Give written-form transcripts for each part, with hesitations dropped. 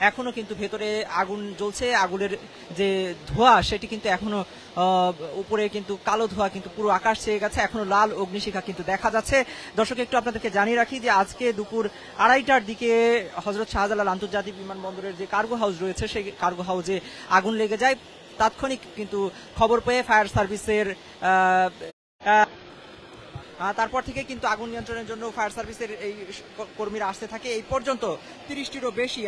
এখনো কিন্তু ভেতরে আগুন জ্বলছে। আগুনের যে ধোঁয়া সেটি কিন্তু এখনো উপরে কিন্তু কালো ধোঁয়া কিন্তু পুরো আকাশ ছেয়ে গেছে, এখনো লাল অগ্নিশিখা কিন্তু দেখা যাচ্ছে। দর্শক, একটু আপনাদেরকে জানিয়ে রাখি যে আজকে দুপুর 2:30টার দিকে হযরত শাহজালাল আন্তর্জাতিক বিমানবন্দরের যে কার্গো হাউস রয়েছে সেই কার্গো হাউসে আগুন লেগে যায়। তাৎক্ষণিক কিন্তু খবর পেয়ে ফায়ার সার্ভিসের তারপর থেকে কিন্তু আগুন নিয়ন্ত্রণের জন্য ফায়ার সার্ভিসের এই কর্মীরা আসতে থাকে। এই পর্যন্ত 30টিরও বেশি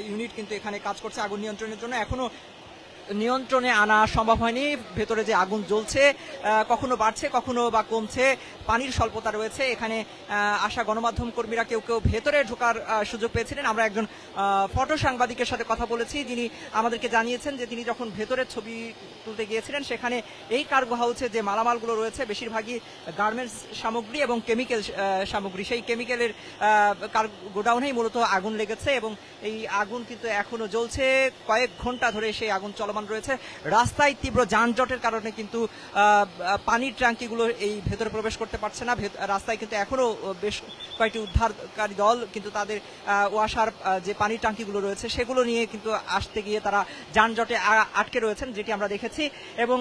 ইউনিট কিন্তু এখানে কাজ করছে আগুন নিয়ন্ত্রণের জন্য। এখনো নিয়ন্ত্রণে আনা সম্ভব হয়নি। ভেতরে যে আগুন জ্বলছে কখনো বাড়ছে কখনো বা কমছে, পানির স্বল্পতা রয়েছে। এখানে আসা গণমাধ্যম কর্মীরা কেউ কেউ ভেতরে ঢোকার সুযোগ পেয়েছিলেন। আমরা একজন ফটো সাংবাদিকের সাথে কথা বলেছি, যিনি আমাদেরকে জানিয়েছেন যে তিনি যখন ভেতরে ছবি তুলতে গিয়েছিলেন সেখানে এই কার্গো হাউসে যে মালামালগুলো রয়েছে বেশিরভাগই গার্মেন্টস সামগ্রী এবং কেমিক্যাল সামগ্রী, সেই কেমিক্যালের গোডাউনেই মূলত আগুন লেগেছে এবং এই আগুন কিন্তু এখনো জ্বলছে। কয়েক ঘন্টা ধরে সেই আগুন চলমান রয়েছে। রাস্তায় তীব্র যানজটের কারণে কিন্তু পানির ট্যাঙ্কিগুলো এই ভেতরে প্রবেশ করতে পারছে না। রাস্তায় কিন্তু এখনো বেশ কয়েকটি উদ্ধারকারী দল কিন্তু তাদের ওয়াসার যে পানির ট্যাঙ্কিগুলো রয়েছে সেগুলো নিয়ে কিন্তু আসতে গিয়ে তারা যানজটে আটকে রয়েছেন, যেটি আমরা দেখেছি। এবং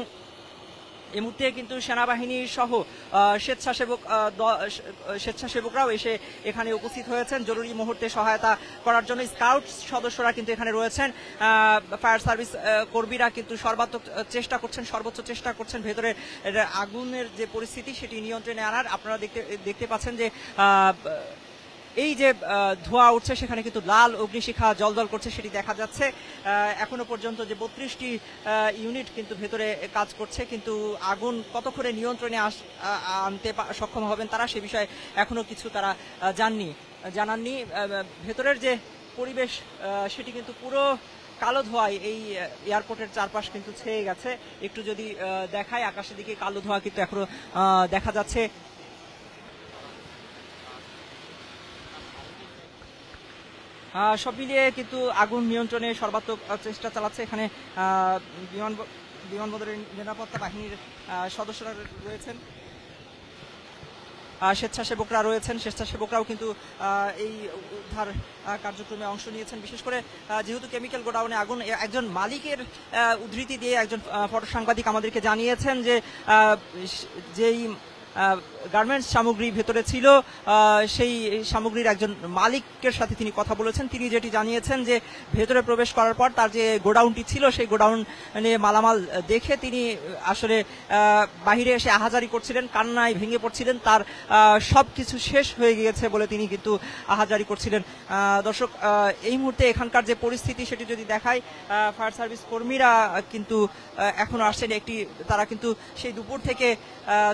এই মুহূর্তে কিন্তু সেনাবাহিনী সহ স্বেচ্ছাসেবকরাও এসে এখানে উপস্থিত হয়েছেন জরুরি মুহূর্তে সহায়তা করার জন্য। স্কাউট সদস্যরা কিন্তু এখানে রয়েছেন। ফায়ার সার্ভিস কর্মীরা কিন্তু সর্বোচ্চ চেষ্টা করছেন ভেতরে আগুনের যে পরিস্থিতি সেটি নিয়ন্ত্রণে আনার। আপনারা দেখতে পাচ্ছেন যে এই যে ধোঁয়া উঠছে সেখানে কিন্তু লাল অগ্নিশিখা জলজল করছে সেটি দেখা যাচ্ছে। এখনো পর্যন্ত যে 32টি ইউনিট কিন্তু ভেতরে কাজ করছে, কিন্তু আগুন কতক্ষণে নিয়ন্ত্রণে আনতে সক্ষম হবেন তারা সে বিষয়ে এখনো কিছু তারা জানাননি। ভেতরের যে পরিবেশ সেটি কিন্তু পুরো কালো ধোঁয়ায় এই এয়ারপোর্টের চারপাশ কিন্তু ছেয়ে গেছে। একটু যদি দেখায় আকাশের দিকে কালো ধোঁয়া কিন্তু এখনো দেখা যাচ্ছে। সব মিলিয়ে কিন্তু আগুন নিয়ন্ত্রণে সর্বাত্মক চেষ্টা চালাচ্ছে এখানে বিমানবন্দরের নিরাপত্তা বাহিনীর সদস্যরা রয়েছেন, স্বেচ্ছাসেবকরাও কিন্তু এই উদ্ধার কার্যক্রমে অংশ নিয়েছেন। বিশেষ করে যেহেতু কেমিক্যাল গোডাউনে আগুন, একজন মালিকের উদ্ধৃতি দিয়ে একজন ফটো সাংবাদিক আমাদেরকে জানিয়েছেন যে যেই গার্মেন্টস সামগ্রী ভেতরে ছিল সেই সামগ্রীর একজন মালিকের সাথে তিনি কথা বলেছেন। তিনি যেটি জানিয়েছেন যে ভেতরে প্রবেশ করার পর তার যে গোডাউনটি ছিল সেই গোডাউনে মালামাল দেখে তিনি আসলে বাহিরে এসে আহাজারি করছিলেন, কান্নায় ভেঙে পড়ছিলেন। তার সবকিছু শেষ হয়ে গিয়েছে বলে তিনি কিন্তু আহাজারি করছিলেন। দর্শক, এই মুহূর্তে এখানকার যে পরিস্থিতি সেটি যদি দেখায়, ফায়ার সার্ভিস কর্মীরা কিন্তু এখনো আসছেন। তারা কিন্তু সেই দুপুর থেকে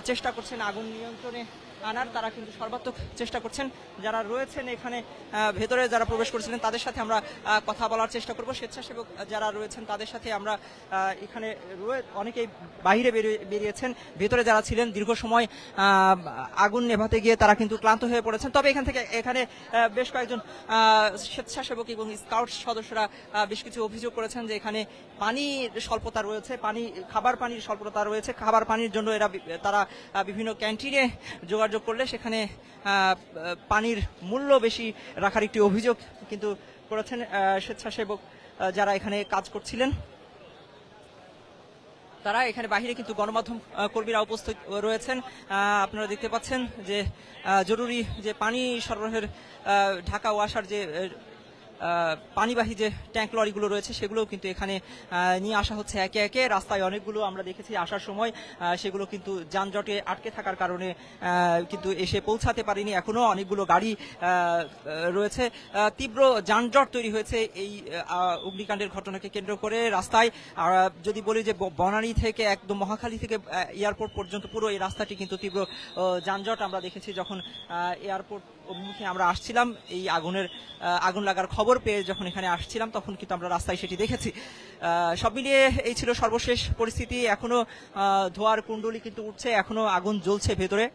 চেষ্টা করছেন আগুন নিয়ন্ত্রণে আনার। তারা কিন্তু সর্বাত্মক চেষ্টা করছেন। যারা রয়েছেন এখানে ভেতরে যারা প্রবেশ করেছিলেন তাদের সাথে আমরা কথা বলার চেষ্টা করব। স্বেচ্ছাসেবক যারা রয়েছেন তাদের সাথে আমরা এখানে অনেকেই বাহিরে বেরিয়েছেন। ভেতরে যারা ছিলেন দীর্ঘ সময় আগুন নেভাতে গিয়ে তারা কিন্তু ক্লান্ত হয়ে পড়েছেন। তবে এখানে বেশ কয়েকজন স্বেচ্ছাসেবক এবং স্কাউট সদস্যরা বেশ কিছু অভিযোগ করেছেন যে এখানে পানির স্বল্পতা রয়েছে, খাবার পানির স্বল্পতা রয়েছে। খাবার পানির জন্য তারা বিভিন্ন ক্যান্টিনে যোগাযোগ করলে সেখানে পানির মূল্য বেশি রাখার একটি অভিযোগ কিন্তু করেছেন স্বেচ্ছাসেবক যারা এখানে কাজ করছিলেন। তারা এখানে বাহিরে কিন্তু গণমাধ্যম কর্মীরা উপস্থিত রয়েছেন। আপনারা দেখতে পাচ্ছেন যে জরুরি যে পানি সরবরাহের ঢাকা ওয়াসার যে পানিবাহী যে ট্যাঙ্ক লরিগুলো রয়েছে সেগুলো কিন্তু এখানে নিয়ে আসা হচ্ছে একে একে। রাস্তায় অনেকগুলো আমরা দেখেছি আসার সময় সেগুলো কিন্তু যানজটে আটকে থাকার কারণে কিন্তু এসে পৌঁছাতে পারেনি। এখনো অনেকগুলো গাড়ি রয়েছে। তীব্র যানজট তৈরি হয়েছে এই অগ্নিকাণ্ডের ঘটনাকে কেন্দ্র করে রাস্তায়। আর যদি বলি যে বনানী থেকে একদম মহাখালী থেকে এয়ারপোর্ট পর্যন্ত পুরো এই রাস্তাটি কিন্তু তীব্র যানজট আমরা দেখেছি। যখন এয়ারপোর্ট অভিমুখে আমরা আসছিলাম, এই আগুন লাগার খবর পেয়ে যখন এখানে আসছিলাম তখন কিন্তু আমরা রাস্তায় সেটি দেখেছি। সব মিলিয়ে এই ছিল সর্বশেষ পরিস্থিতি। এখনো ধোঁয়ার কুণ্ডলী কিন্তু উঠছে, এখনো আগুন জ্বলছে ভেতরে।